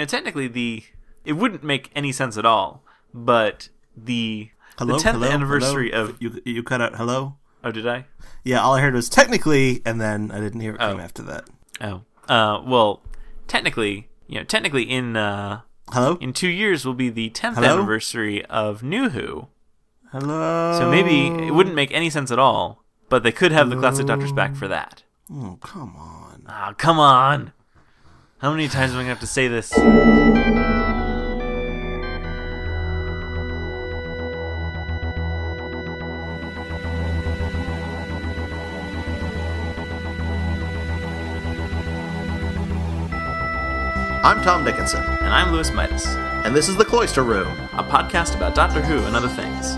technically it wouldn't make any sense at all, but the 10th anniversary of... You cut out hello? Oh, did I? Yeah, all I heard was technically, and then I didn't hear it come after that. Oh. Well, technically in... Hello? In 2 years will be the 10th anniversary of New Who. Hello? So maybe it wouldn't make any sense at all, but they could have the Classic Doctors back for that. Oh, come on. Oh, come on. How many times am I going to have to say this? I'm Tom Dickinson. And I'm Louis Midas. And this is The Cloister Room, a podcast about Doctor Who and other things.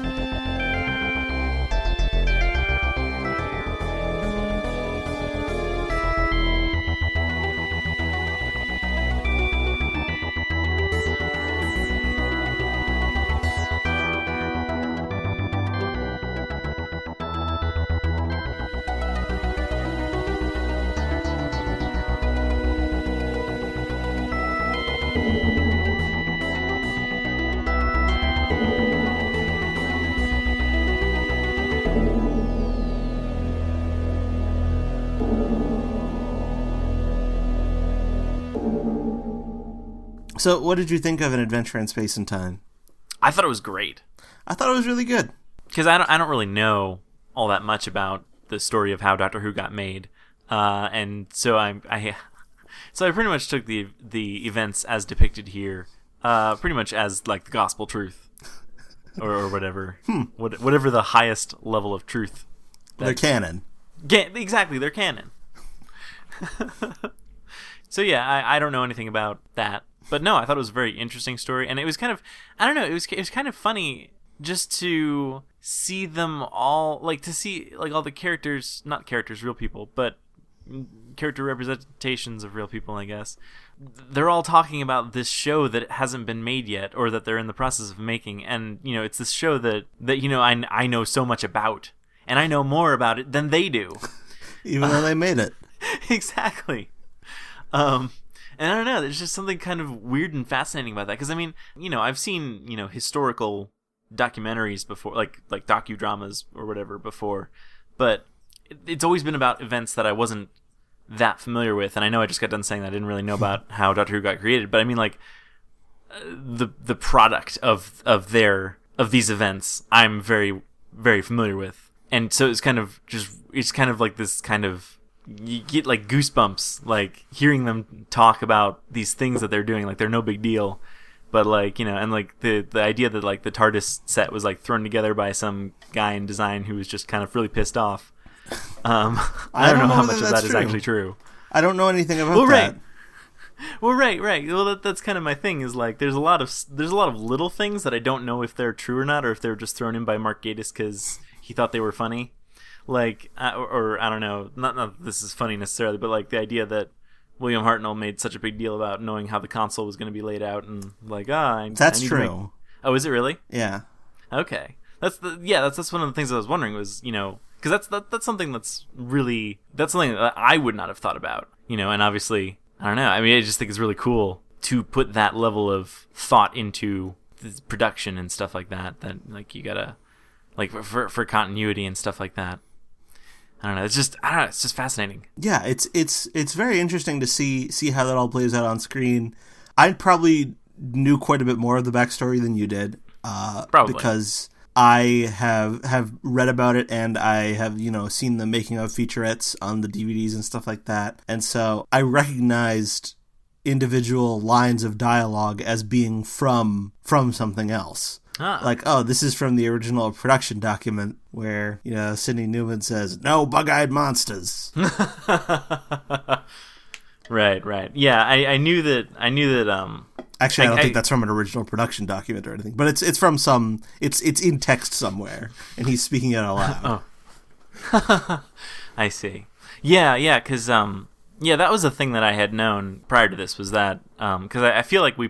So, what did you think of An Adventure in Space and Time? I thought it was great. I thought it was really good. Because I don't really know all that much about the story of how Doctor Who got made, and so I pretty much took the events as depicted here, pretty much as like the gospel truth, or whatever, whatever the highest level of truth. They're canon. Exactly, they're canon. So yeah, I don't know anything about that. But no, I thought it was a very interesting story, and it was kind of, I don't know, it was kind of funny just to see them all, like to see like all the characters, not characters, real people, but character representations of real people, I guess. They're all talking about this show that hasn't been made yet, or that they're in the process of making, and it's this show that I know so much about, and I know more about it than they do, even though they made it. Exactly. And I don't know, there's just something kind of weird and fascinating about that. Because, I mean, I've seen, historical documentaries before, like docudramas or whatever before. But it's always been about events that I wasn't that familiar with. And I know I just got done saying that I didn't really know about how Doctor Who got created. But I mean, like, the product of these events, I'm very, very familiar with. And so it's kind of like this kind of... You get like goosebumps, like hearing them talk about these things that they're doing, like they're no big deal, but like and like the idea that like the TARDIS set was like thrown together by some guy in design who was just kind of really pissed off. I don't know how much of that is actually true. I don't know anything about that. Well, right. Well, that's kind of my thing. Is like there's a lot of little things that I don't know if they're true or not, or if they're just thrown in by Mark Gatiss because he thought they were funny. Like, or I don't know, not that this is funny necessarily, but like the idea that William Hartnell made such a big deal about knowing how the console was going to be laid out, and like, that's true. Oh, is it really? Yeah. Okay, that's one of the things I was wondering was, because that's something that's something that I would not have thought about, and obviously I don't know. I mean, I just think it's really cool to put that level of thought into the production and stuff like that. That like you gotta like for continuity and stuff like that. I don't know. It's just fascinating. Yeah, it's very interesting to see how that all plays out on screen. I probably knew quite a bit more of the backstory than you did. Probably because I have read about it, and I have seen the making of featurettes on the DVDs and stuff like that, and so I recognized individual lines of dialogue as being from something else. Like, oh, this is from the original production document where, Sidney Newman says, "No bug-eyed monsters." Right. Yeah, I knew that. Actually, I don't think that's from an original production document or anything, but it's from it's in text somewhere, and he's speaking it out loud. Oh. I see. Yeah, because Yeah, that was a thing that I had known prior to this, was that, because I feel like we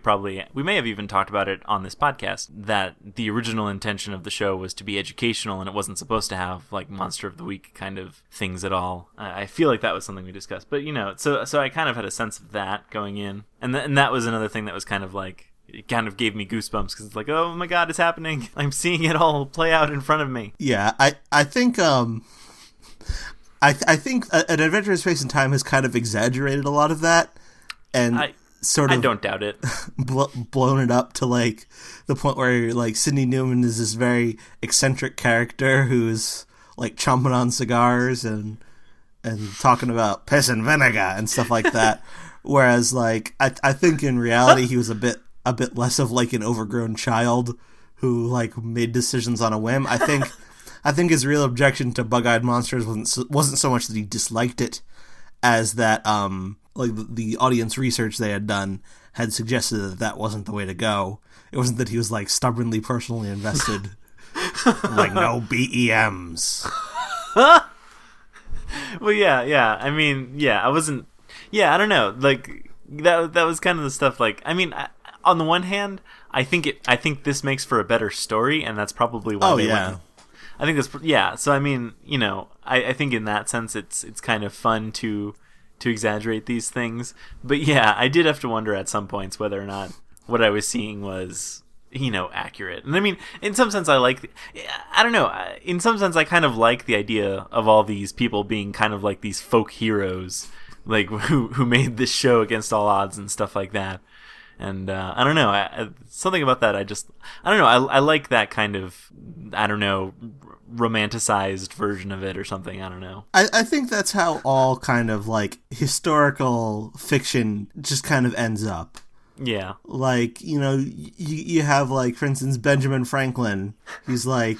may have even talked about it on this podcast, that the original intention of the show was to be educational and it wasn't supposed to have, like, Monster of the Week kind of things at all. I feel like that was something we discussed. But, so I kind of had a sense of that going in. And that was another thing that was kind of like, it kind of gave me goosebumps, because it's like, oh my god, it's happening. I'm seeing it all play out in front of me. Yeah, I think... I think An Adventure in Space and Time has kind of exaggerated a lot of that, and I don't doubt it. Blown it up to, like, the point where, like, Sidney Newman is this very eccentric character who's, like, chomping on cigars and talking about piss and vinegar and stuff like that. Whereas, like, I think in reality he was a bit less of, like, an overgrown child who, like, made decisions on a whim. I think his real objection to Bug-Eyed Monsters wasn't so much that he disliked it, as that like the audience research they had done had suggested that wasn't the way to go. It wasn't that he was, like, stubbornly personally invested, like, no BEMs. Well, yeah. I mean, yeah, I wasn't. Yeah, I don't know. Like, that was kind of the stuff. Like, I mean, on the one hand, I think this makes for a better story, and that's probably why they went. I think that's, yeah. So I mean, I think in that sense, it's kind of fun to exaggerate these things. But yeah, I did have to wonder at some points whether or not what I was seeing was, accurate. And I mean, in some sense, I don't know. In some sense, I kind of like the idea of all these people being kind of like these folk heroes, like who made this show against all odds and stuff like that. And I don't know, something about that I don't know, I like that kind of, I don't know, romanticized version of it or something, I don't know. I think that's how all kind of, like, historical fiction just kind of ends up. Yeah. Like, you have, like, for instance, Benjamin Franklin. He's like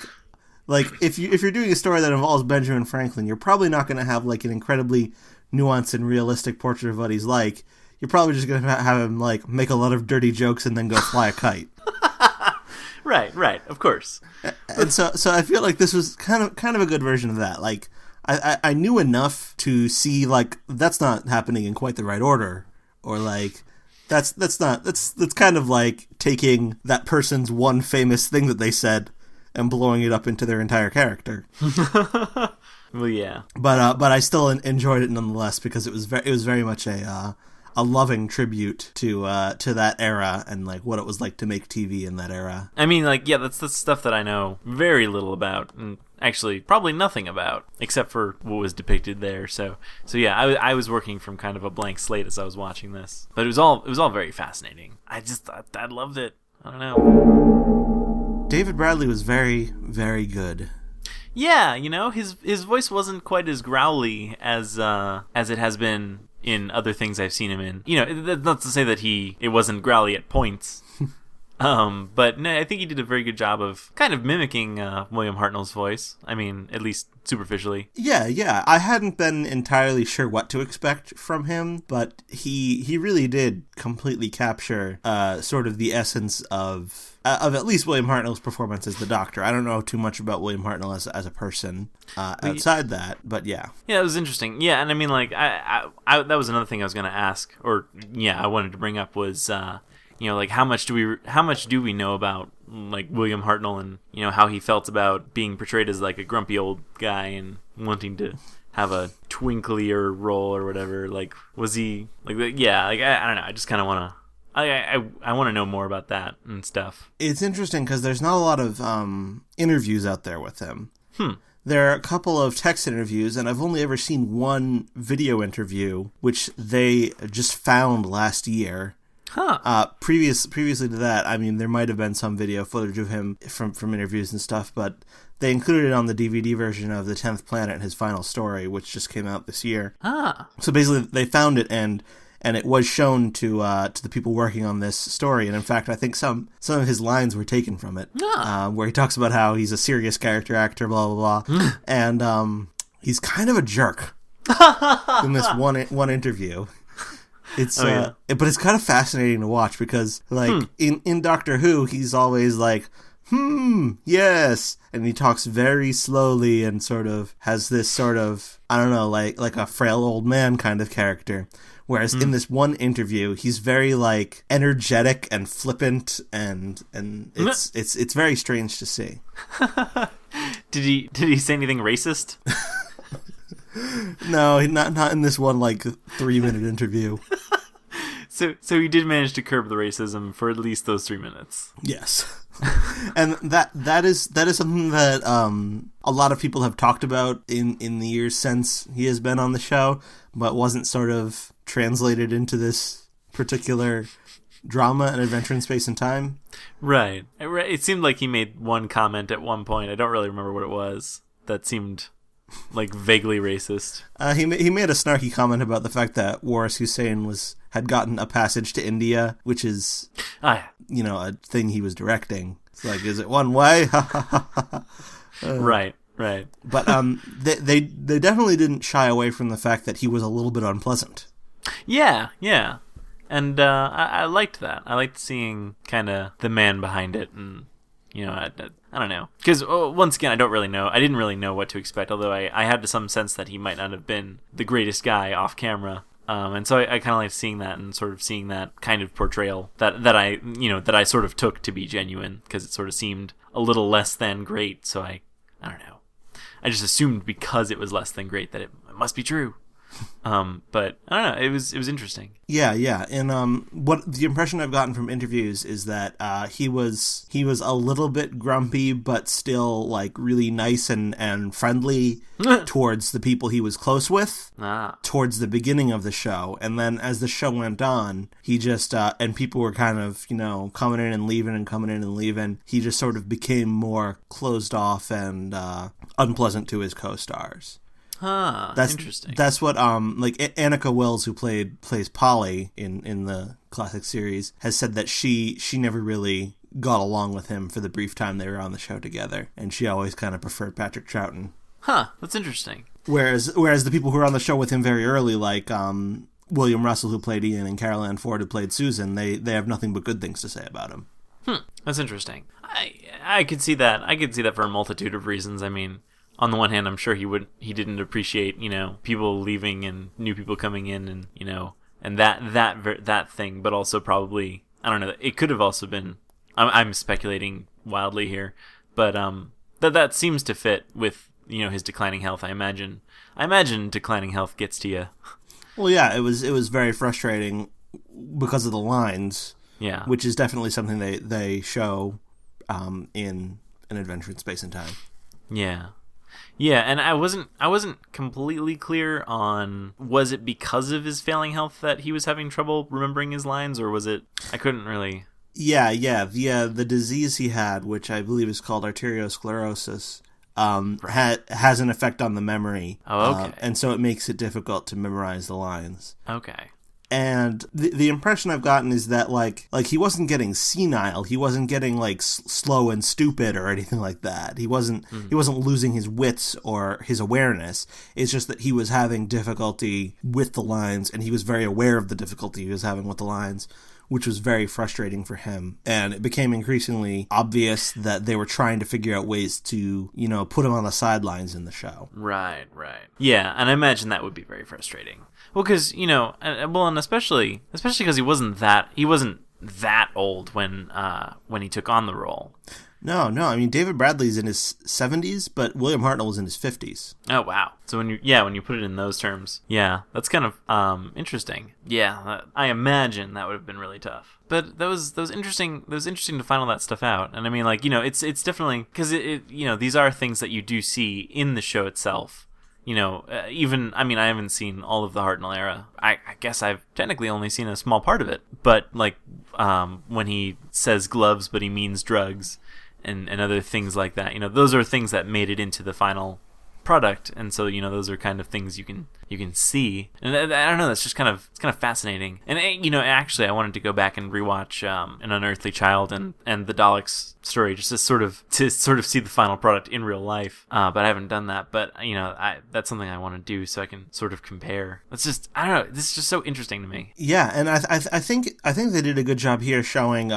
if you're doing a story that involves Benjamin Franklin, you're probably not going to have, like, an incredibly nuanced and realistic portrait of what he's like. You're probably just going to have him, like, make a lot of dirty jokes and then go fly a kite. Right, of course. And so I feel like this was kind of a good version of that. Like, I knew enough to see, like, that's not happening in quite the right order, or, like, that's kind of like taking that person's one famous thing that they said and blowing it up into their entire character. Well, yeah. But I still enjoyed it nonetheless, because it was very much a loving tribute to that era and, like, what it was like to make TV in that era. I mean, like, yeah, that's the stuff that I know very little about, and actually probably nothing about, except for what was depicted there. So yeah, I was working from kind of a blank slate as I was watching this, but it was all very fascinating. I loved it. I don't know. David Bradley was very, very good. Yeah, his voice wasn't quite as growly as it has been in other things I've seen him in. Not to say that it wasn't growly at points. But no, I think he did a very good job of kind of mimicking William Hartnell's voice. I mean, at least superficially. Yeah. I hadn't been entirely sure what to expect from him, but he really did completely capture sort of the essence of at least William Hartnell's performance as the Doctor. I don't know too much about William Hartnell as a person outside that, but yeah. Yeah, it was interesting. Yeah, and I mean, like, I that was another thing I was going to ask, or I wanted to bring up was, like, how much do we know about, like, William Hartnell and, how he felt about being portrayed as, like, a grumpy old guy and wanting to have a twinklier role or whatever. Like, was he, like, yeah, like, I don't know. I just kind of want to. I want to know more about that and stuff. It's interesting because there's not a lot of interviews out there with him. There are a couple of text interviews, and I've only ever seen one video interview, which they just found last year. Previously to that, I mean, there might have been some video footage of him from interviews and stuff, but they included it on the DVD version of The 10th Planet and His Final Story, which just came out this year. So basically, they found it, and it was shown to the people working on this story. And in fact, I think some of his lines were taken from it, where he talks about how he's a serious character actor, blah, blah, blah. And he's kind of a jerk in this one interview. It's but it's kind of fascinating to watch because, like, in Doctor Who, he's always like, yes. And he talks very slowly and sort of has this sort of, I don't know, like a frail old man kind of character. Whereas in this one interview, he's very like energetic and flippant, and it's very strange to see. Did he say anything racist? No, not in this one like 3-minute interview. So he did manage to curb the racism for at least those 3 minutes. Yes. And that is something that a lot of people have talked about in the years since he has been on the show, but wasn't sort of translated into this particular drama, An Adventure in Space and Time. Right. It seemed like he made one comment at one point. I don't really remember what it was. That seemed like vaguely racist. He made a snarky comment about the fact that Waris Hussein had gotten a passage to India, which is a thing he was directing. It's like, is it one way? Right. But they definitely didn't shy away from the fact that he was a little bit unpleasant. Yeah. And I liked that. I liked seeing kind of the man behind it, and I don't know, because once again, I didn't really know what to expect, although I had some sense that he might not have been the greatest guy off camera. And so I kind of liked seeing that, and sort of seeing that kind of portrayal that I sort of took to be genuine, because it sort of seemed a little less than great. So I don't know. I just assumed because it was less than great that it must be true. But I don't know. It was interesting. Yeah. And what the impression I've gotten from interviews is that he was a little bit grumpy, but still like really nice and friendly towards the people he was close with towards the beginning of the show. And then as the show went on, he just and people were kind of coming in and leaving and coming in and leaving. He just sort of became more closed off and unpleasant to his co-stars. That's interesting. That's what like Annika Wells, who plays Polly in the classic series, has said that she never really got along with him for the brief time they were on the show together, and she always kind of preferred Patrick Troughton. That's interesting. Whereas the people who were on the show with him very early, like William Russell, who played Ian, and Carol Ann Ford, who played Susan, they have nothing but good things to say about him. That's interesting. I could see that. I could see that for a multitude of reasons. I mean, on the one hand, I'm sure he didn't appreciate, people leaving and new people coming in, and and that thing, but also probably, I don't know, it could have also been, I'm speculating wildly here, but that seems to fit with his declining health. I imagine declining health gets to you. Well, yeah, it was very frustrating because of the lines. Yeah, which is definitely something they show in An Adventure in Space and Time. Yeah, and I wasn't completely clear on, was it because of his failing health that he was having trouble remembering his lines, or was it, I couldn't really... Yeah, the disease he had, which I believe is called arteriosclerosis, has an effect on the memory. Oh, okay. And so it makes it difficult to memorize the lines. Okay. And the impression I've gotten is that like he wasn't getting senile, he wasn't getting like slow and stupid or anything like that. He wasn't losing his wits or his awareness. It's just that he was having difficulty with the lines, and he was very aware of the difficulty he was having with the lines, which was very frustrating for him. And it became increasingly obvious that they were trying to figure out ways to, put him on the sidelines in the show. Right. Yeah, and I imagine that would be very frustrating. Well, because, and especially because he wasn't that old when he took on the role. No. I mean, David Bradley's in his 70s, but William Hartnell was in his 50s. Oh, wow. So when you put it in those terms, yeah, that's kind of interesting. Yeah, I imagine that would have been really tough. But that was interesting. That was interesting to find all that stuff out. And I mean, like, it's definitely, because these are things that you do see in the show itself. Even, I mean, I haven't seen all of the Hartnell era. I guess I've technically only seen a small part of it. But, like, when he says gloves, but he means drugs, and other things like that, those are things that made it into the final product. And so, those are kind of things you can see. And I don't know, that's just kind of fascinating. And, actually, I wanted to go back and rewatch An Unearthly Child and the Daleks story, just to sort of see the final product in real life. But I haven't done that. But, that's something I want to do so I can sort of compare. It's just, I don't know, this is just so interesting to me. Yeah, and I think they did a good job here showing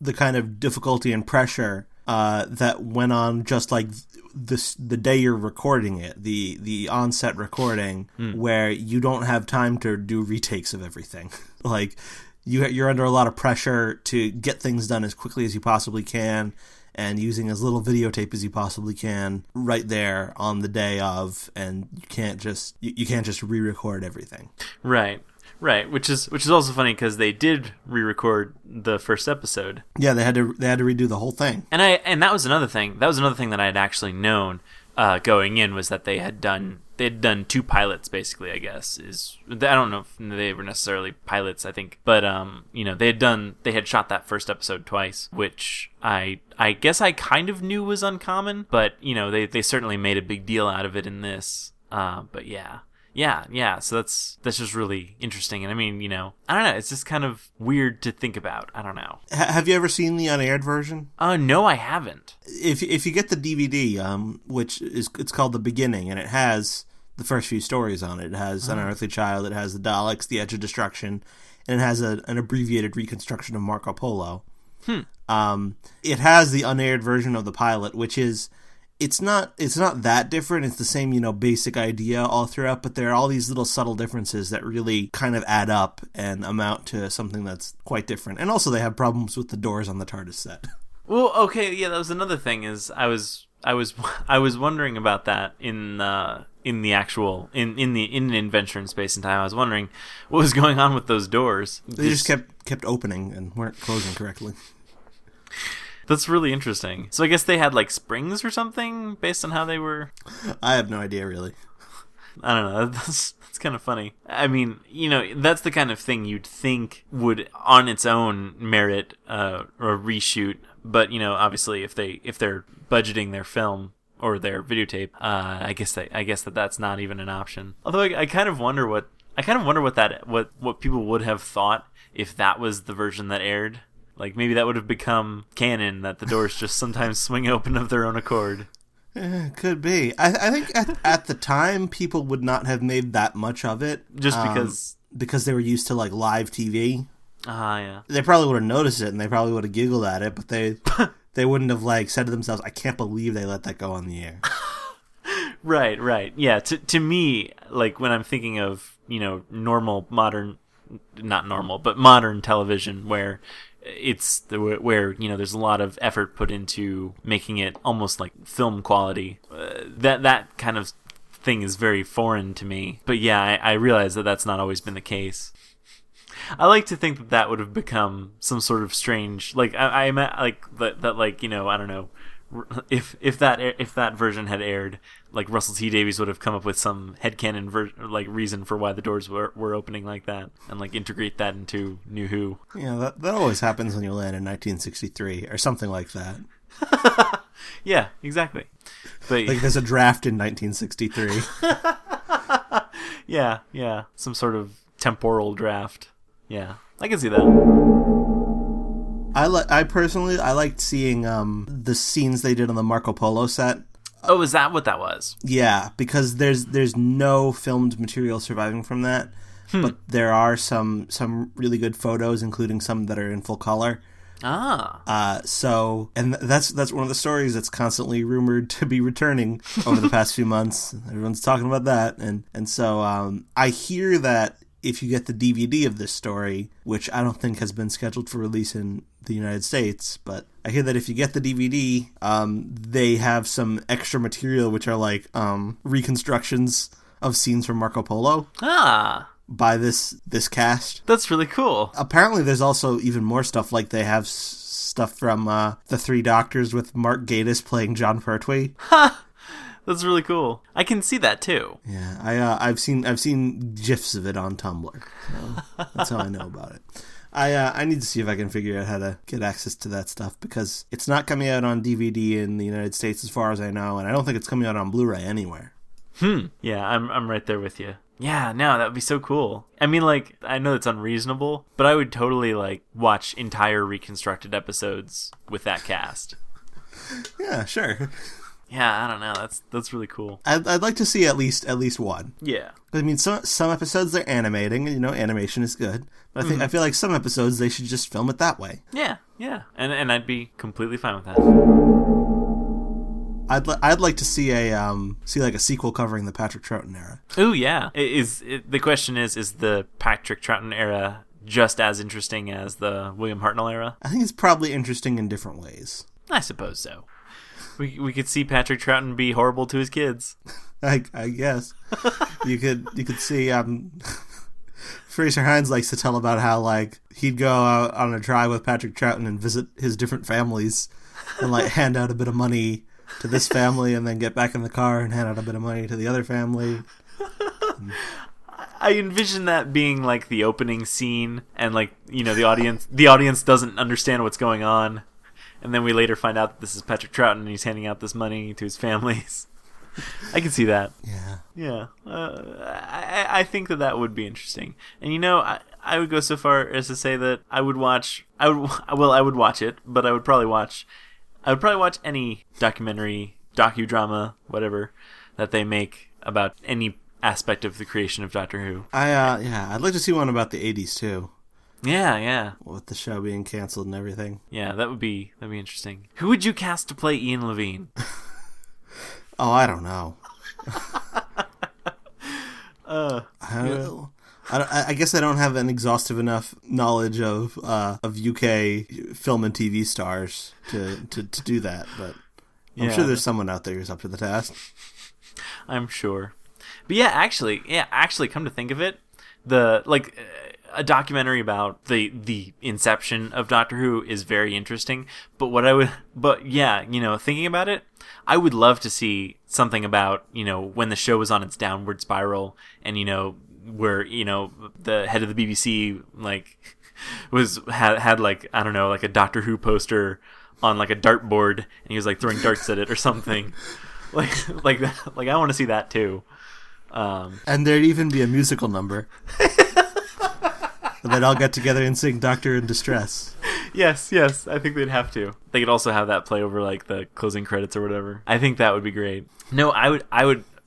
the kind of difficulty and pressure that went on just like the day you're recording it, the on-set recording, where you don't have time to do retakes of everything. Like, you're under a lot of pressure to get things done as quickly as you possibly can, and using as little videotape as you possibly can right there on the day of, and you can't just re-record everything. Right, which is also funny because they did re-record the first episode. Yeah, they had to redo the whole thing. And that was another thing. That was another thing that I had actually known going in, was that they had done 2 pilots basically. I guess I don't know if they were necessarily pilots. I think, but they had shot that first episode twice, which I guess I kind of knew was uncommon, but they certainly made a big deal out of it in this. But yeah. So that's just really interesting. And I mean, I don't know. It's just kind of weird to think about. I don't know. Have you ever seen the unaired version? No, I haven't. If you get the DVD, it's called The Beginning, and it has the first few stories on it. It has Unearthly Child, it has the Daleks, The Edge of Destruction, and it has an abbreviated reconstruction of Marco Polo. It has the unaired version of the pilot, which is... It's not that different. It's the same, basic idea all throughout, but there are all these little subtle differences that really kind of add up and amount to something that's quite different. And also they have problems with the doors on the TARDIS set. Well, okay, yeah, that was another thing. Is I was wondering about that in the Adventure in Space and Time. I was wondering what was going on with those doors. They just kept opening and weren't closing correctly. That's really interesting. So I guess they had like springs or something based on how they were. I have no idea, really. I don't know. That's kind of funny. I mean, that's the kind of thing you'd think would on its own merit a reshoot. But obviously, if they're budgeting their film or their videotape, I guess that's not even an option. Although I kind of wonder what people would have thought if that was the version that aired. Like, maybe that would have become canon, that the doors just sometimes swing open of their own accord. Could be. I think at the time, people would not have made that much of it. Just because they were used to, like, live TV. Yeah. They probably would have noticed it, and they probably would have giggled at it, but they wouldn't have, like, said to themselves, I can't believe they let that go on the air. Right. Yeah, to me, like, when I'm thinking of, normal, modern... Not normal, but modern television, where... there's a lot of effort put into making it almost like film quality. That kind of thing is very foreign to me. But yeah, I realize that that's not always been the case. I like to think that would have become some sort of strange, like I like that like I don't know. If that version had aired, like Russell T Davies would have come up with some headcanon reason for why the doors were opening like that, and like integrate that into New Who. Yeah, that always happens when you land in 1963 or something like that. Yeah, exactly. But like there's a draft in 1963. Yeah, some sort of temporal draft. Yeah, I can see that. I personally liked seeing the scenes they did on the Marco Polo set. Oh, is that what that was? Yeah, because there's no filmed material surviving from that, but there are some really good photos, including some that are in full color. So, and that's one of the stories that's constantly rumored to be returning over the past few months. Everyone's talking about that, and so I hear that if you get the DVD of this story, which I don't think has been scheduled for release in the United States, but I hear that if you get the DVD, they have some extra material which are like reconstructions of scenes from Marco Polo. By this cast. That's really cool. Apparently there's also even more stuff, like they have stuff from The Three Doctors with Mark Gatiss playing John Pertwee. That's really cool. I can see that too. Yeah, I've seen GIFs of it on Tumblr. So that's how I know about it. I need to see if I can figure out how to get access to that stuff, because it's not coming out on DVD in the United States as far as I know, and I don't think it's coming out on Blu-ray anywhere. Yeah, I'm right there with you. Yeah, no, that would be so cool. I mean, like, I know it's unreasonable, but I would totally, like, watch entire reconstructed episodes with that cast. Yeah, sure. Yeah, I don't know. That's really cool. I'd like to see at least one. Yeah. I mean, some episodes they're animating, and animation is good. But I feel like some episodes they should just film it that way. Yeah, Yeah, and I'd be completely fine with that. I'd like to see like a sequel covering the Patrick Troughton era. Ooh, yeah. The question is the Patrick Troughton era just as interesting as the William Hartnell era? I think it's probably interesting in different ways. I suppose so. We could see Patrick Troughton be horrible to his kids. I guess you could see Fraser Hines likes to tell about how like he'd go out on a drive with Patrick Troughton and visit his different families and like hand out a bit of money to this family and then get back in the car and hand out a bit of money to the other family. I envision that being like the opening scene, and like, you know, the audience doesn't understand what's going on, and then we later find out that this is Patrick Troughton and he's handing out this money to his families. I can see that. Yeah. I think that would be interesting, and you know, I would go so far as to say that I would watch it, but I would probably watch any documentary, docudrama, whatever that they make about any aspect of the creation of Doctor Who. I'd like to see one about the 80s too. Yeah. With the show being canceled and everything. Yeah, that'd be interesting. Who would you cast to play Ian Levine? Oh, I don't know. I guess I don't have an exhaustive enough knowledge of UK film and TV stars to do that, but I'm sure there's someone out there who's up to the task. I'm sure. But actually, come to think of it, a documentary about the inception of Doctor Who is very interesting. But thinking about it, I would love to see something about, you know, when the show was on its downward spiral, and, you know, where, you know, the head of the BBC like had like, I don't know, like a Doctor Who poster on like a dartboard, and he was like throwing darts at it or something. like I want to see that too. And there'd even be a musical number. And they'd all get together and sing Doctor in Distress. Yes, I think they'd have to. They could also have that play over like the closing credits or whatever. I think that would be great. No, I would,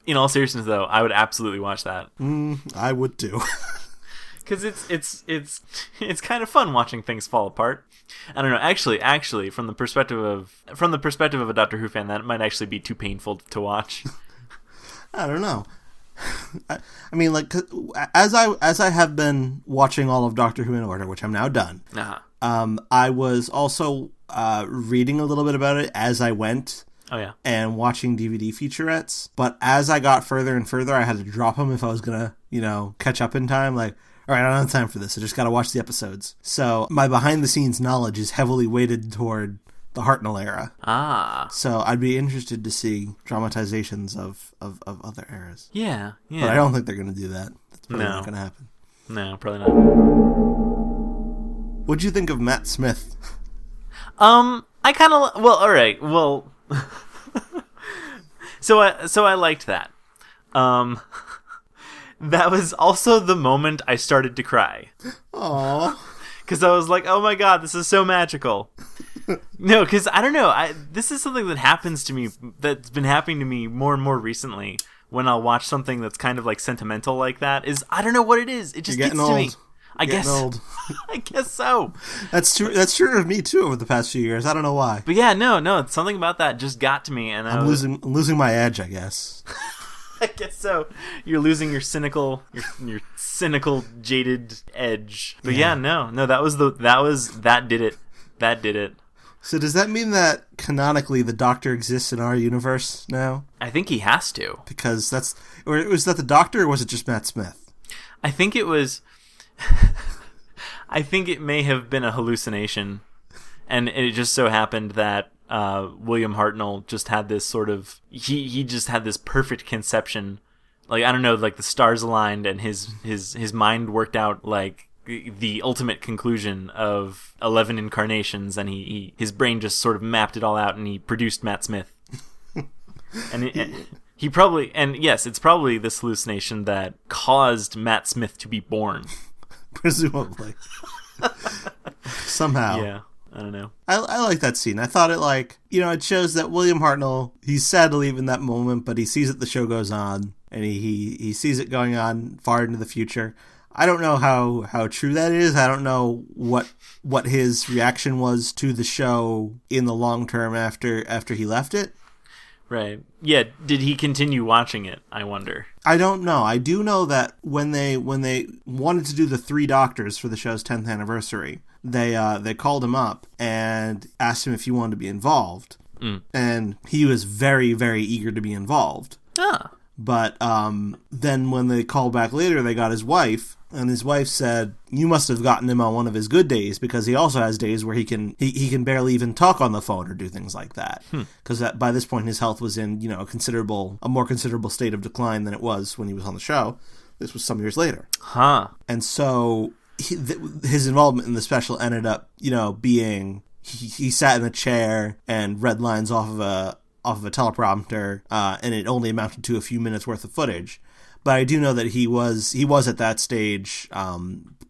in all seriousness though, I would absolutely watch that. I would too. Because it's kind of fun watching things fall apart. I don't know. Actually, from the perspective of a Doctor Who fan, that might actually be too painful to watch. I don't know. I mean, like, as I have been watching all of Doctor Who in order, which I'm now done. I was also reading a little bit about it as I went. Oh yeah. And watching DVD featurettes. But as I got further and further, I had to drop them if I was gonna, you know, catch up in time. Like, all right, I don't have time for this. I just gotta watch the episodes. So my behind the scenes knowledge is heavily weighted toward the Hartnell era. So I'd be interested to see dramatizations of other eras. Yeah. But I don't think they're going to do that. That's probably not going to happen. No, probably not. What'd you think of Matt Smith? I kind of... Well, all right. Well... So I liked that. That was also the moment I started to cry. Aww. Because I was like, oh my god, this is so magical. No, because I don't know. This is something that happens to me, that's been happening to me more and more recently when I'll watch something that's kind of like sentimental like that. I don't know what it is. It just gets to me. I guess so. That's true. That's true of me too over the past few years. I don't know why. But yeah, no, something about that just got to me, and I'm losing my edge, I guess. I guess so. You're losing your cynical, jaded edge. But that did it. That did it. So does that mean that canonically the Doctor exists in our universe now? I think he has to. Because was that the Doctor, or was it just Matt Smith? I think it was... I think it may have been a hallucination, and it just so happened that William Hartnell just had this sort of... He just had this perfect conception. Like, I don't know, like the stars aligned and his mind worked out like the ultimate conclusion of 11 incarnations, and his brain just sort of mapped it all out, and he produced Matt Smith. and he probably, and yes, it's probably this hallucination that caused Matt Smith to be born. Presumably. Somehow. Yeah, I don't know. I like that scene. I thought it, like, you know, it shows that William Hartnell, he's sad to leave in that moment, but he sees that the show goes on, and he sees it going on far into the future. I don't know how true that is. I don't know what his reaction was to the show in the long term after he left it. Right. Yeah. Did he continue watching it? I wonder. I don't know. I do know that when they wanted to do the 3 Doctors for the show's 10th anniversary, they called him up and asked him if he wanted to be involved, and he was very, very eager to be involved. Ah. But then when they called back later, they got his wife, and his wife said, "You must have gotten him on one of his good days, because he also has days where he can barely even talk on the phone or do things like that." Because by this point, his health was in a more considerable state of decline than it was when he was on the show. This was some years later. Huh. And so his involvement in the special ended up, being he sat in a chair and read lines off of a teleprompter, and it only amounted to a few minutes worth of footage. But I do know that he was at that stage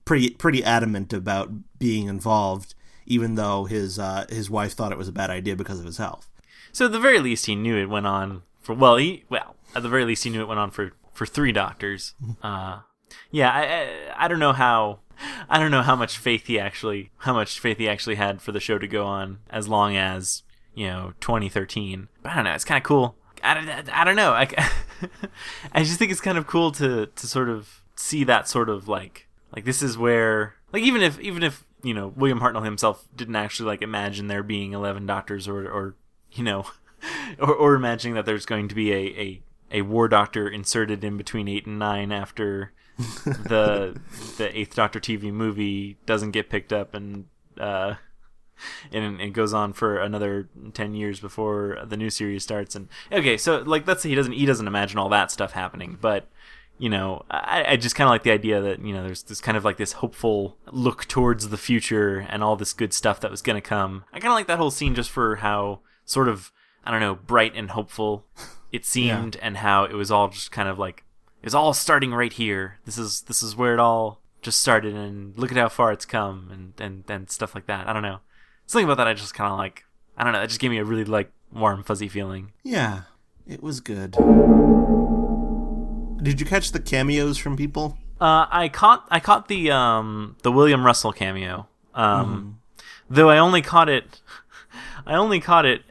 pretty adamant about being involved, even though his wife thought it was a bad idea because of his health. So at the very least, he knew it went on for at the very least he knew it went on for 3 Doctors. I don't know how much faith he actually had for the show to go on as long as 2013. But I don't know. It's kind of cool. I don't know. I just think it's kind of cool to sort of see that sort of like this is where, like, even if William Hartnell himself didn't actually like imagine there being 11 Doctors or imagining that there's going to be a war doctor inserted in between 8 and 9 after the 8th Doctor TV movie doesn't get picked up and it goes on for another 10 years before the new series starts. And okay, so like, let's say he doesn't imagine all that stuff happening, but I just kind of like the idea that there's this kind of like this hopeful look towards the future and all this good stuff that was going to come. I kind of like that whole scene just for how sort of, I don't know, bright and hopeful it seemed, and how it was all just kind of like, it's all starting right here. This is where it all just started, and look at how far it's come, and stuff like that. I don't know. Something about that I just kind of like, I don't know, that just gave me a really like warm, fuzzy feeling. Yeah, it was good. Did you catch the cameos from people? I caught the William Russell cameo. Though I only caught it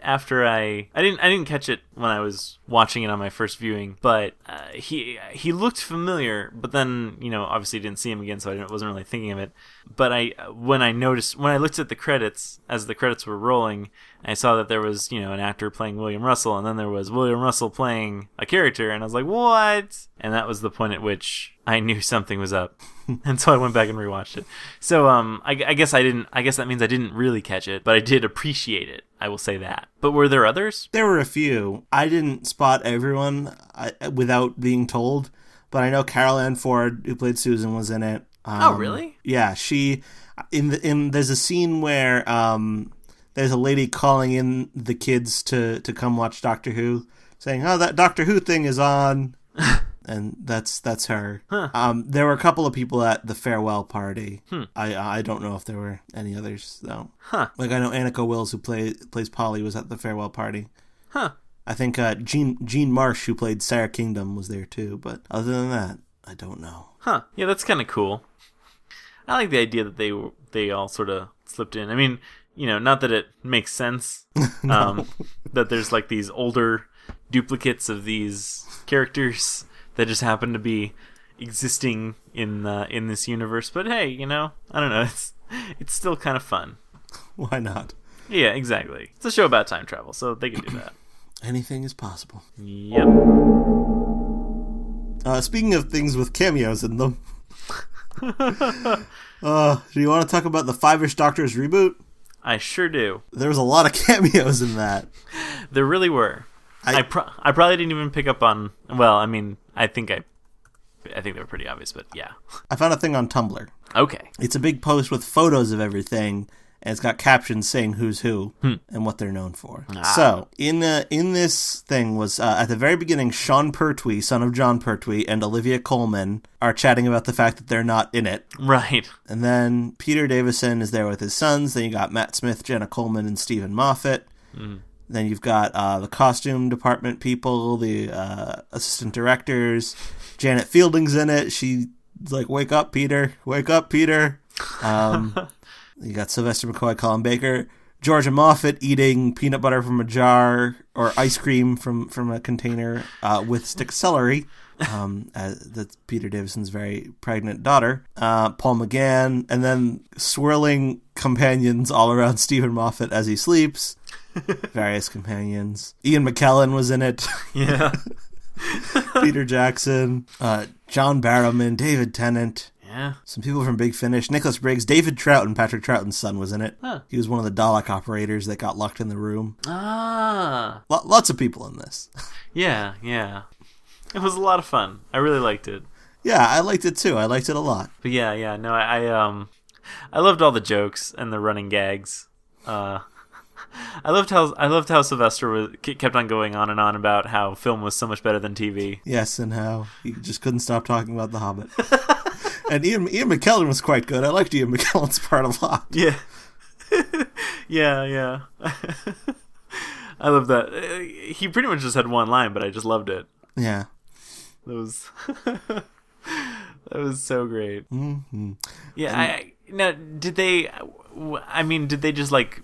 after I didn't catch it when I was watching it on my first viewing, but he looked familiar, but then obviously didn't see him again, so I wasn't really thinking of it. But when I looked at the credits as the credits were rolling, I saw that there was an actor playing William Russell, and then there was William Russell playing a character, and I was like, what? And that was the point at which I knew something was up. And so I went back and rewatched it. So I guess that means I didn't really catch it, but I did appreciate it. I will say that. But were there others? There were a few. I didn't spot everyone without being told, but I know Carol Ann Ford, who played Susan, was in it. Oh, really? Yeah, she there's a scene where there's a lady calling in the kids to come watch Doctor Who, saying, "Oh, that Doctor Who thing is on." And that's her. Huh. There were a couple of people at the farewell party. I don't know if there were any others though. Huh. Like I know Annika Wills, who plays Polly, was at the farewell party. Huh. I think Jean Marsh, who played Sarah Kingdom, was there too. But other than that, I don't know. Huh. Yeah, that's kind of cool. I like the idea that they all sort of slipped in. I mean, not that it makes sense that there's like these older duplicates of these characters that just happen to be existing in this universe. But hey, I don't know. It's still kind of fun. Why not? Yeah, exactly. It's a show about time travel, so they can do that. Anything is possible. Yep. Speaking of things with cameos in them, do you want to talk about the Five-ish Doctors reboot? I sure do. There was a lot of cameos in that. There really were. I probably didn't even pick up on. Well, I mean, I think they were pretty obvious, but yeah. I found a thing on Tumblr. Okay. It's a big post with photos of everything, and it's got captions saying who's who and what they're known for. So, in this thing was, at the very beginning, Sean Pertwee, son of John Pertwee, and Olivia Colman are chatting about the fact that they're not in it. Right. And then Peter Davison is there with his sons. Then you got Matt Smith, Jenna Coleman, and Stephen Moffat. Then you've got the costume department people, the assistant directors. Janet Fielding's in it. She It's like, wake up, Peter. Wake up, Peter. You got Sylvester McCoy, Colin Baker, Georgia Moffat eating peanut butter from a jar or ice cream from a container with stick of celery. That's Peter Davison's very pregnant daughter. Paul McGann, and then swirling companions all around Stephen Moffat as he sleeps. Various companions. Ian McKellen was in it. Yeah. Peter Jackson, John Barrowman, David Tennant. Yeah. Some people from Big Finish. Nicholas Briggs, David Troughton, Patrick Troughton's son, was in it. Huh. He was one of the Dalek operators that got locked in the room. Ah. Lots of people in this. Yeah, yeah. It was a lot of fun. I really liked it. Yeah, I liked it too. I liked it a lot. But yeah, no, I loved all the jokes and the running gags. I loved how Sylvester kept on going on and on about how film was so much better than TV. Yes, and how he just couldn't stop talking about The Hobbit. And Ian McKellen was quite good. I liked Ian McKellen's part a lot. Yeah. yeah. I love that. He pretty much just had one line, but I just loved it. Yeah. That was that was so great. Mm-hmm. Yeah, now did they just like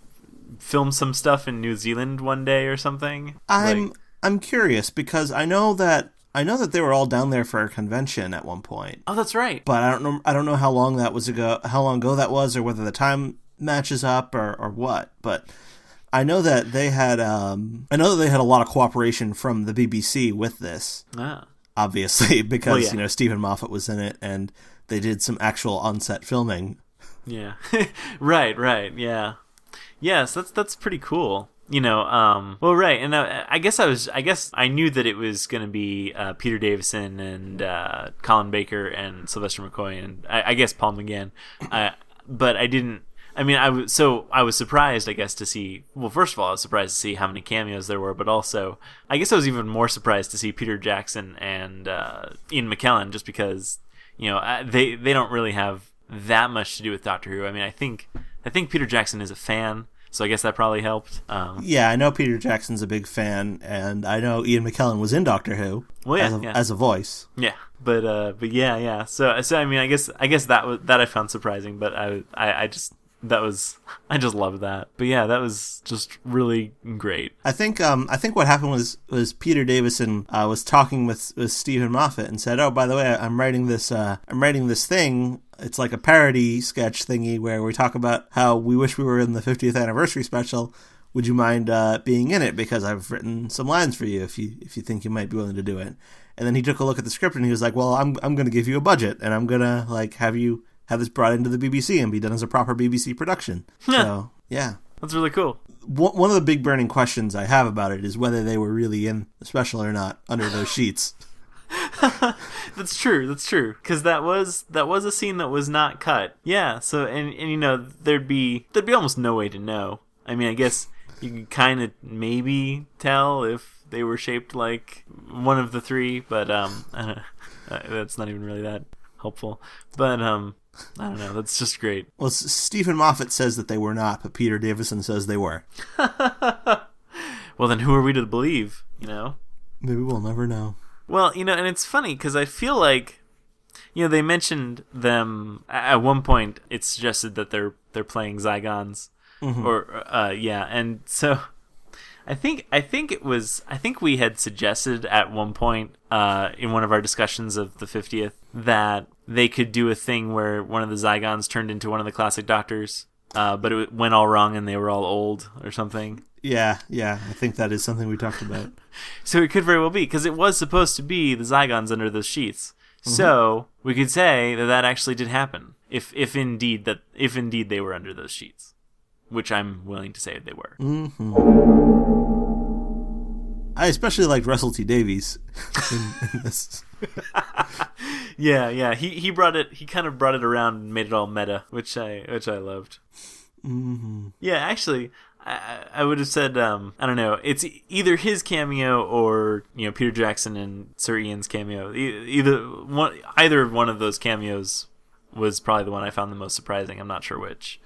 film some stuff in New Zealand one day or something? I'm curious because I know that they were all down there for a convention at one point. Oh, that's right. But I don't know how long ago that was, or whether the time matches up or what. But I know that they had a lot of cooperation from the BBC with this. Ah. Obviously, because Well, yeah. Stephen Moffat was in it, and they did some actual on-set filming. Yeah. right, yeah. Yes, that's pretty cool. Well, right, and I guess I knew that it was going to be Peter Davison and Colin Baker and Sylvester McCoy and I guess Paul McGann, but I didn't. I mean, I was surprised, I guess, to see. Well, first of all, I was surprised to see how many cameos there were, but also, I guess I was even more surprised to see Peter Jackson and Ian McKellen, just because they don't really have that much to do with Doctor Who. I mean, I think Peter Jackson is a fan. So I guess that probably helped. Yeah, I know Peter Jackson's a big fan, and I know Ian McKellen was in Doctor Who as a voice. Yeah, but yeah. So I mean, I guess that I found surprising, but I just loved that. But yeah, that was just really great. I think what happened was Peter Davison was talking with Stephen Moffat and said, "Oh, by the way, I'm writing this thing. It's like a parody sketch thingy where we talk about how we wish we were in the 50th anniversary special. Would you mind being in it? Because I've written some lines for you if you think you might be willing to do it." And then he took a look at the script and he was like, "Well, I'm going to give you a budget and I'm going to have this brought into the BBC and be done as a proper BBC production." So, yeah. That's really cool. One of the big burning questions I have about it is whether they were really in the special or not under those sheets. That's true. Because that was a scene that was not cut. Yeah. So and there'd be almost no way to know. I mean, I guess you could kind of maybe tell if they were shaped like one of the three, but I don't know. That's not even really that helpful. But I don't know. That's just great. Well, Stephen Moffat says that they were not, but Peter Davison says they were. Well, then who are we to believe? Maybe we'll never know. Well, and it's funny because I feel like, they mentioned them at one point. It's suggested that they're playing Zygons, and so I think we had suggested at one point in one of our discussions of the 50th that they could do a thing where one of the Zygons turned into one of the classic Doctors, but it went all wrong and they were all old or something. Yeah, I think that is something we talked about. So it could very well be, because it was supposed to be the Zygons under those sheets. Mm-hmm. So we could say that actually did happen, if indeed they were under those sheets, which I'm willing to say they were. Mm-hmm. I especially liked Russell T Davies in this. Yeah. He brought it. He kind of brought it around and made it all meta, which I loved. Mm-hmm. Yeah, actually, I would have said I don't know. It's either his cameo or Peter Jackson and Sir Ian's cameo. Either one of those cameos was probably the one I found the most surprising. I'm not sure which.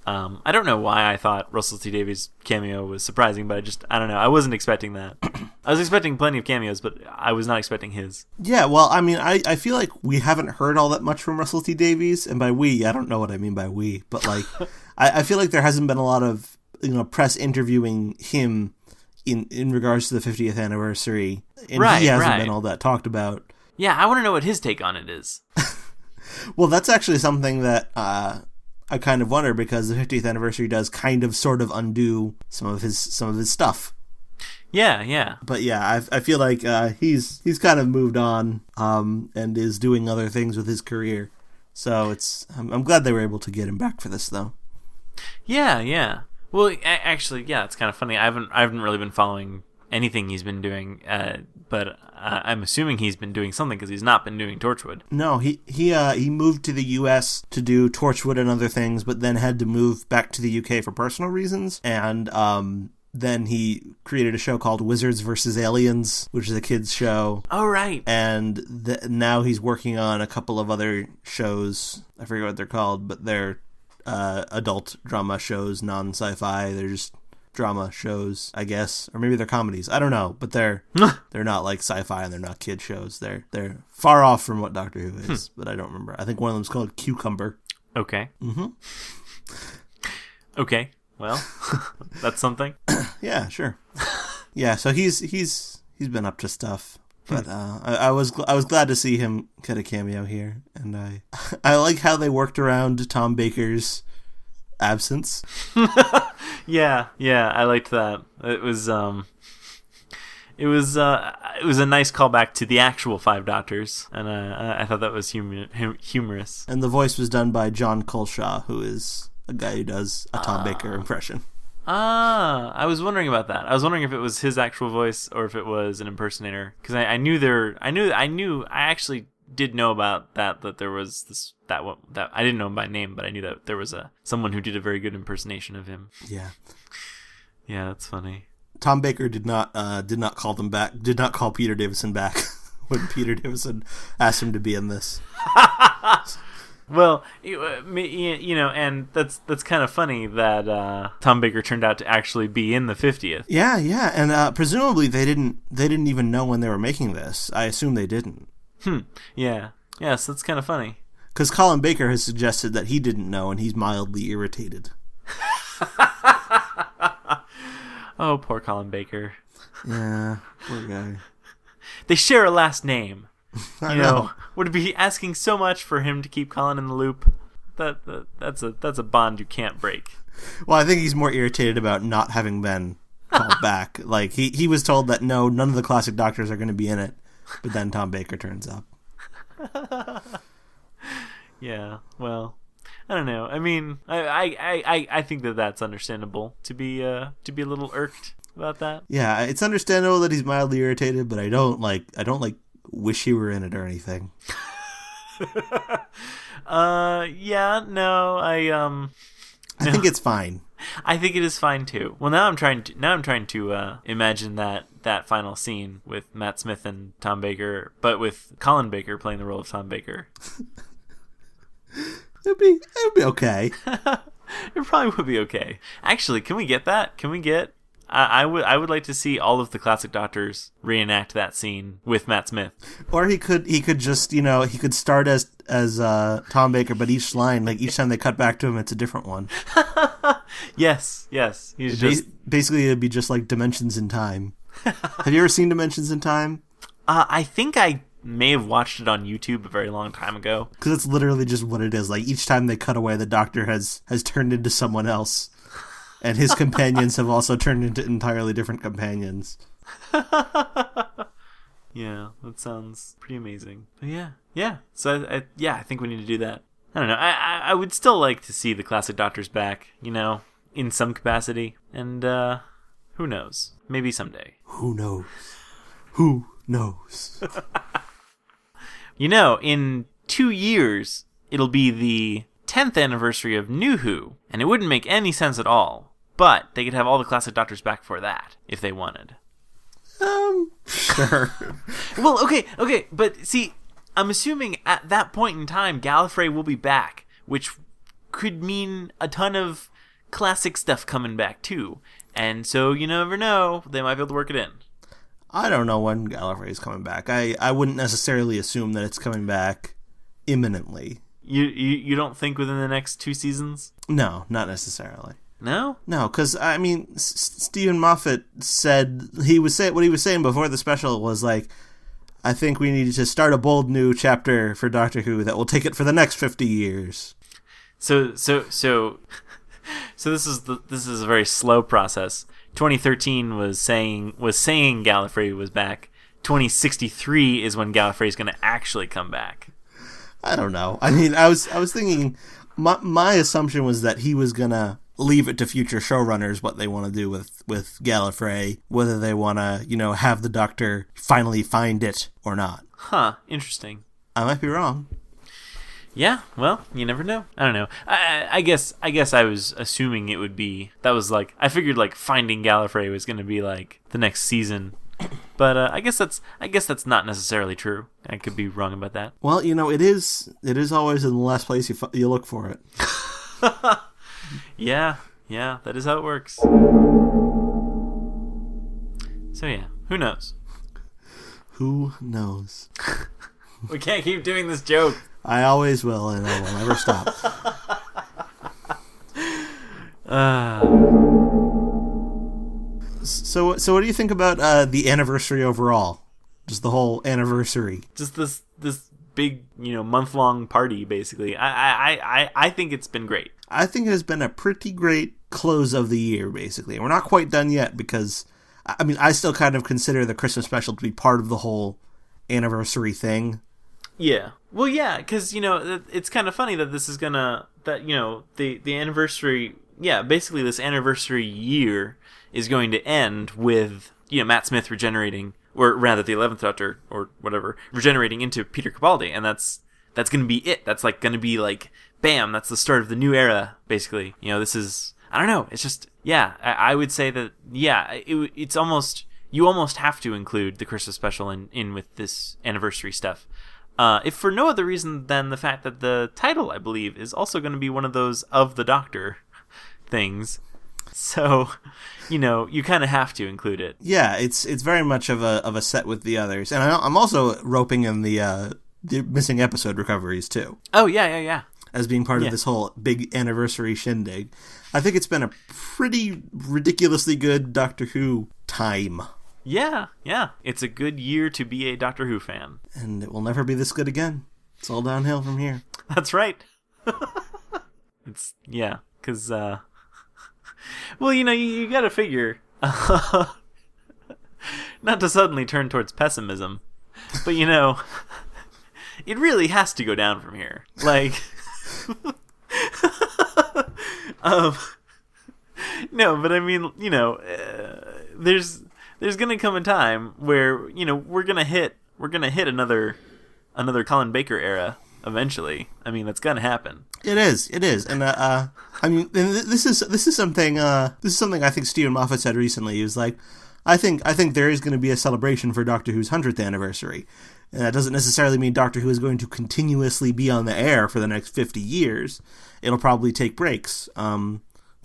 I don't know why I thought Russell T Davies' cameo was surprising, but I don't know. I wasn't expecting that. I was expecting plenty of cameos, but I was not expecting his. Yeah, well, I mean, I feel like we haven't heard all that much from Russell T Davies, and by we, I don't know what I mean by we, but like, I feel like there hasn't been a lot of press interviewing him in regards to the 50th anniversary, and he hasn't been all that talked about. Yeah, I want to know what his take on it is. Well, that's actually something that I kind of wonder, because the 50th anniversary does kind of sort of undo some of his stuff. Yeah. But yeah, I feel like he's kind of moved on and is doing other things with his career. So I'm glad they were able to get him back for this, though. Yeah. Well, actually, yeah, it's kind of funny. I haven't really been following anything he's been doing, but I'm assuming he's been doing something, because he's not been doing Torchwood. No, he moved to the U.S. to do Torchwood and other things, but then had to move back to the U.K. for personal reasons, and then he created a show called Wizards vs. Aliens, which is a kids show. Oh, right. And now he's working on a couple of other shows. I forget what they're called, but they're adult drama shows, non-sci-fi. They're just drama shows, I guess, or maybe they're comedies. I don't know, but they're not like sci-fi, and they're not kid shows. They're far off from what Doctor Who is, but I don't remember. I think one of them's called Cucumber. Okay. Mm-hmm. Okay. Well, that's something. Yeah, sure. Yeah, so he's been up to stuff, but I was glad to see him get a cameo here, and I like how they worked around Tom Baker's absence. Yeah, I liked that. It was a nice callback to the actual Five Doctors, and I thought that was humorous. And the voice was done by John Culshaw, who is a guy who does a Tom Baker impression. I was wondering about that. I was wondering if it was his actual voice or if it was an impersonator, because I actually did know about that there was this that I didn't know him by name, but I knew that there was someone who did a very good impersonation of him. Yeah, that's funny. Tom Baker did not call them back. Did not call Peter Davison back when Peter Davison asked him to be in this. Well, and that's kind of funny that Tom Baker turned out to actually be in the 50th. Yeah, and presumably they didn't even know when they were making this. I assume they didn't. Yeah. Yes, that's kind of funny. Because Colin Baker has suggested that he didn't know, and he's mildly irritated. Oh, poor Colin Baker. Yeah, poor guy. They share a last name. I know. Would it be asking so much for him to keep Colin in the loop? That's a bond you can't break. Well, I think he's more irritated about not having been called back. Like he was told that no, none of the classic Doctors are going to be in it, but then Tom Baker turns up. Yeah. Well, I don't know. I mean, I think that's understandable to be a little irked about that. Yeah, it's understandable that he's mildly irritated, but I don't wish he were in it or anything. I think it's fine. I think it is fine too. Well, now I'm trying to imagine that final scene with Matt Smith and Tom Baker, but with Colin Baker playing the role of Tom Baker. It'd be okay. It probably would be okay. Actually, can we get that? Can we get? I would like to see all of the classic Doctors reenact that scene with Matt Smith. Or he could just he could start as Tom Baker, but each time they cut back to him, it's a different one. Yes. He's basically it'd be just like Dimensions in Time. Have you ever seen Dimensions in Time? I think I may have watched it on YouTube a very long time ago. Because it's literally just what it is. Like each time they cut away, the Doctor has turned into someone else. And his companions have also turned into entirely different companions. Yeah, that sounds pretty amazing. But yeah. So I think we need to do that. I don't know. I would still like to see the classic Doctors back, in some capacity. And who knows? Maybe someday. Who knows? Who knows? In 2 years, it'll be the 10th anniversary of New Who, and it wouldn't make any sense at all. But they could have all the classic Doctors back for that, if they wanted. Sure. Well, okay, but see, I'm assuming at that point in time, Gallifrey will be back, which could mean a ton of classic stuff coming back too. And so you never know, they might be able to work it in. I don't know when Gallifrey's coming back. I wouldn't necessarily assume that it's coming back imminently. You don't think within the next 2 seasons? No, not necessarily. No? No, because, I mean, Stephen Moffat said, what he was saying before the special was like, I think we need to start a bold new chapter for Doctor Who that will take it for the next 50 years. So this is a very slow process. 2013 was saying Gallifrey was back. 2063 is when Gallifrey is going to actually come back. I don't know. I mean, I was thinking, my assumption was that he was gonna leave it to future showrunners what they want to do with Gallifrey, whether they want to, have the Doctor finally find it or not. Huh, interesting. I might be wrong. Yeah, well, you never know. I don't know. I guess I was assuming it would be, that was like, I figured like finding Gallifrey was going to be like the next season. But I guess that's not necessarily true. I could be wrong about that. Well, it is always in the last place you look for it. Yeah, that is how it works. So yeah, who knows? Who knows? We can't keep doing this joke. I always will, and I will never stop. So what do you think about the anniversary overall? Just the whole anniversary. Just this big, month-long party, basically. I think it's been great. I think it has been a pretty great close of the year, basically. We're not quite done yet because, I mean, I still kind of consider the Christmas special to be part of the whole anniversary thing. Yeah. Well, yeah, because, it's kind of funny that this is gonna, the anniversary, basically this anniversary year is going to end with, Matt Smith regenerating, or rather the 11th Doctor, or whatever, regenerating into Peter Capaldi, and that's going to be it. That's like going to be like, bam, that's the start of the new era, basically. This is, I don't know, it's just, I would say that, it's almost, you almost have to include the Christmas special in with this anniversary stuff. If for no other reason than the fact that the title, I believe, is also going to be one of those of the Doctor things. So, you kind of have to include it. Yeah, it's very much of a set with the others, and I'm also roping in the missing episode recoveries too. Oh yeah. As being part of this whole big anniversary shindig. I think it's been a pretty ridiculously good Doctor Who time. Yeah. It's a good year to be a Doctor Who fan. And it will never be this good again. It's all downhill from here. That's right. Because, well, you gotta figure, not to suddenly turn towards pessimism, but, it really has to go down from here. Like, no, but I mean, there's gonna come a time where we're gonna hit another Colin Baker era eventually. I mean, that's gonna happen. It is, and I mean, this is something I think Stephen Moffat said recently. He was like, I think there is going to be a celebration for Doctor Who's 100th anniversary, and that doesn't necessarily mean Doctor Who is going to continuously be on the air for the next 50 years. It'll probably take breaks, for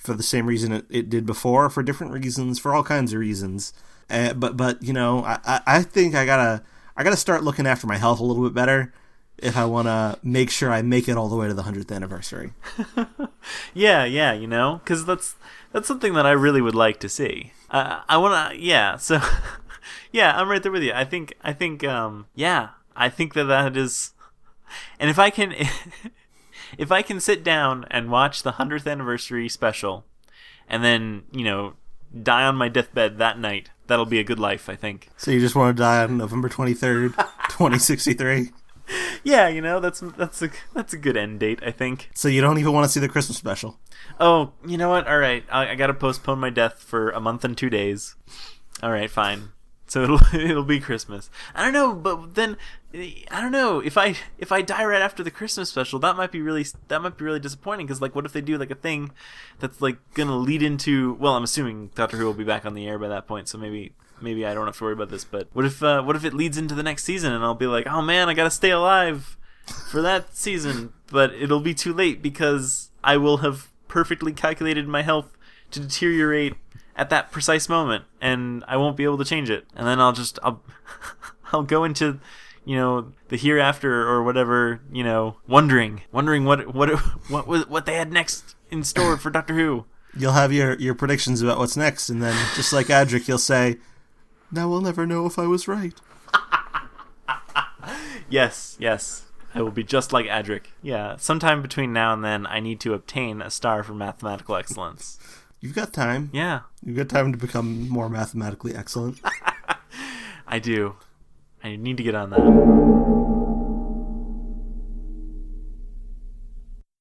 the same reason it did before, for different reasons, for all kinds of reasons. But I think I gotta start looking after my health a little bit better if I want to make sure I make it all the way to the 100th anniversary. Yeah, because that's something that I really would like to see. I want to, so, I'm right there with you. I think, I think that is, and if I can sit down and watch the 100th anniversary special, and then, die on my deathbed that night, that'll be a good life, I think. So you just want to die on November 23rd, 2063? Yeah, that's a good end date, I think. So you don't even want to see the Christmas special? Oh, you know what? All right, I gotta postpone my death for a month and 2 days. All right, fine. So it'll be Christmas. I don't know, but then I don't know if I die right after the Christmas special, that might be really disappointing. Because like, what if they do like a thing that's like gonna lead into? Well, I'm assuming Doctor Who will be back on the air by that point, so maybe I don't have to worry about this. But what if it leads into the next season and I'll be like, oh man, I gotta stay alive for that season, but it'll be too late because I will have perfectly calculated my health to deteriorate at that precise moment, and I won't be able to change it. And then I'll go into, the hereafter or whatever, wondering what they had next in store for Doctor Who. You'll have your predictions about what's next, and then just like Adric, you'll say, "Now we'll never know if I was right." Yes. I will be just like Adric. Yeah, sometime between now and then, I need to obtain a star for mathematical excellence. You've got time. Yeah. You've got time to become more mathematically excellent. I do. I need to get on that.